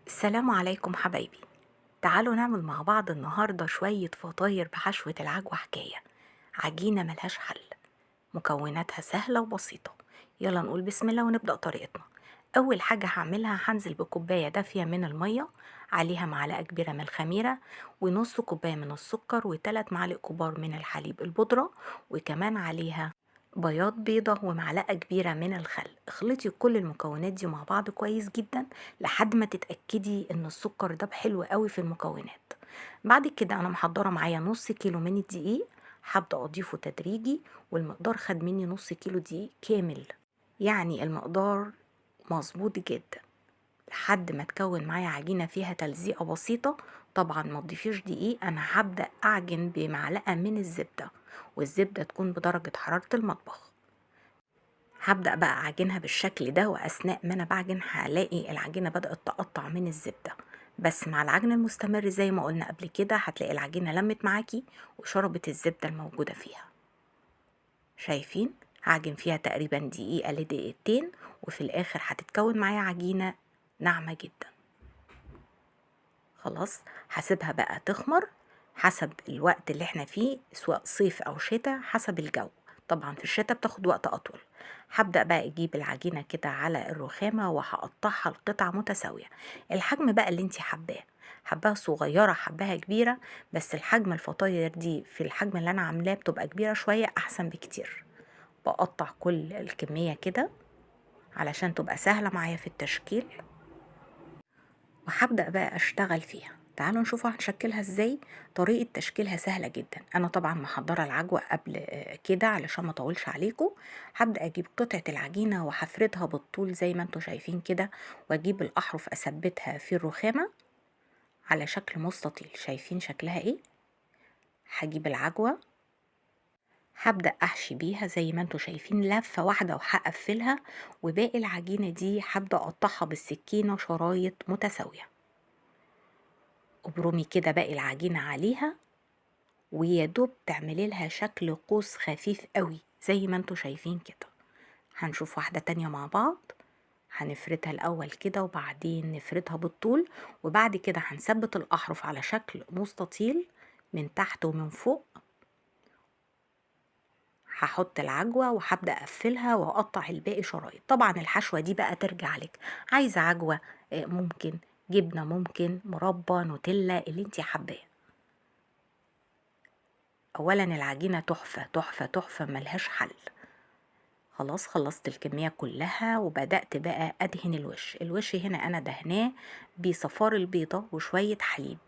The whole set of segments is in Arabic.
السلام عليكم حبايبي. تعالوا نعمل مع بعض النهاردة شوية فطاير بحشوة العجوة حكاية. عجينة ملهاش حل، مكوناتها سهلة وبسيطة. يلا نقول بسم الله ونبدأ طريقتنا. أول حاجة هعملها هنزل بكوباية دافية من المية، عليها معلقة كبيرة من الخميرة ونص كوباية من السكر وثلاث معالق كبار من الحليب البودرة، وكمان عليها بياض بيضة ومعلقة كبيرة من الخل. اخلطي كل المكونات دي مع بعض كويس جدا لحد ما تتأكدي ان السكر ده حلو قوي في المكونات. بعد كده انا محضرة معايا نص كيلو من الدقيق، هبدأ اضيفه تدريجي، والمقدار خد مني نص كيلو دقيق كامل، يعني المقدار مظبوط جدا لحد ما تكون معايا عجينة فيها تلزيقة بسيطة. طبعا ما تضيفيش دقيق، انا هبدأ اعجن بمعلقة من الزبدة، والزبدة تكون بدرجة حرارة المطبخ. هبدأ بقى أعجنها بالشكل ده، وأثناء ما أنا بعجن هلاقي العجينة بدأت تقطع من الزبدة، بس مع العجن المستمر زي ما قلنا قبل كده هتلاقي العجينة لمت معاكي وشربت الزبدة الموجودة فيها. شايفين؟ هعجن فيها تقريبا دقيقة لدقيقتين، وفي الآخر هتتكون معايا عجينة ناعمة جدا. خلاص هسيبها بقى تخمر حسب الوقت اللي احنا فيه، سواء صيف او شتاء حسب الجو. طبعا في الشتاء بتاخد وقت اطول. هبدأ بقى اجيب العجينة كده على الرخامة وهقطعها لقطع متساوية. الحجم بقى اللي انتي حباه، حباها صغيرة حباها كبيرة، بس الحجم الفطاير دي في الحجم اللي انا عاملاه بتبقى كبيرة شوية احسن بكتير. بقطع كل الكمية كده علشان تبقى سهلة معايا في التشكيل، وهبدأ بقى أشتغل فيها. تعالوا نشوفوا هنشكلها ازاي. طريقة تشكيلها سهلة جدا. أنا طبعا محضرة العجوة قبل كده علشان ما اطولش عليكم. هبدأ أجيب قطعة العجينة وهفردها بالطول زي ما انتوا شايفين كده، وأجيب الأحرف أثبتها في الرخامة على شكل مستطيل. شايفين شكلها ايه؟ هجيب العجوة، هبدأ أحشي بيها زي ما انتوا شايفين لفة واحدة وهقفلها، وباقي العجينة دي هبدأ أقطعها بالسكينة شرايط متساوية. ابرمي كده باقي العجينة عليها، ويا دوب تعملي لها شكل قوس خفيف قوي زي ما انتوا شايفين كده. هنشوف واحدة تانية مع بعض. هنفردها الأول كده وبعدين نفردها بالطول، وبعد كده هنثبت الأحرف على شكل مستطيل من تحت ومن فوق. هحط العجوة وهبدأ أقفلها وأقطع الباقي شرايط. طبعا الحشوة دي بقى ترجع لك، عايزة عجوة ممكن، جبنة ممكن، مربى، نوتيلا، اللي انتي حباه. اولا العجينة تحفة تحفة تحفة ملهاش حل. خلاص خلصت الكمية كلها وبدأت بقى ادهن الوش هنا انا دهناه بصفار البيضة وشوية حليب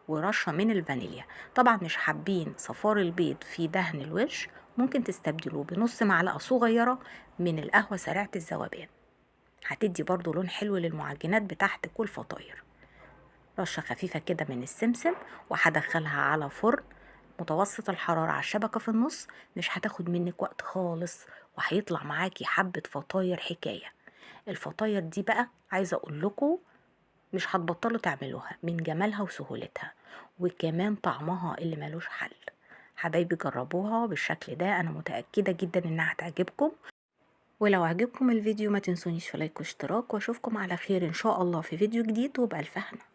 ورشة من الفانيليا. طبعا مش حابين صفار البيض في دهن الوش، ممكن تستبدلوه بنص معلقة صغيرة من القهوة سريعة الذوبان، هتدي برضو لون حلو للمعجنات بتاعتك والفطاير. رشة خفيفة كده من السمسم، وهدخلها على فرن متوسط الحرارة على الشبكة في النص. مش هتاخد منك وقت خالص، وهيطلع معاكي حبة فطاير حكاية. الفطاير دي بقى عايزة اقول لكم مش هتبطلوا تعملوها من جمالها وسهولتها، وكمان طعمها اللي ملوش حل. حبايبي جربوها بالشكل ده، انا متأكدة جدا انها هتعجبكم. ولو عجبكم الفيديو ما تنسونيش في لايك واشتراك، واشوفكم على خير ان شاء الله في فيديو جديد وبألف هنا.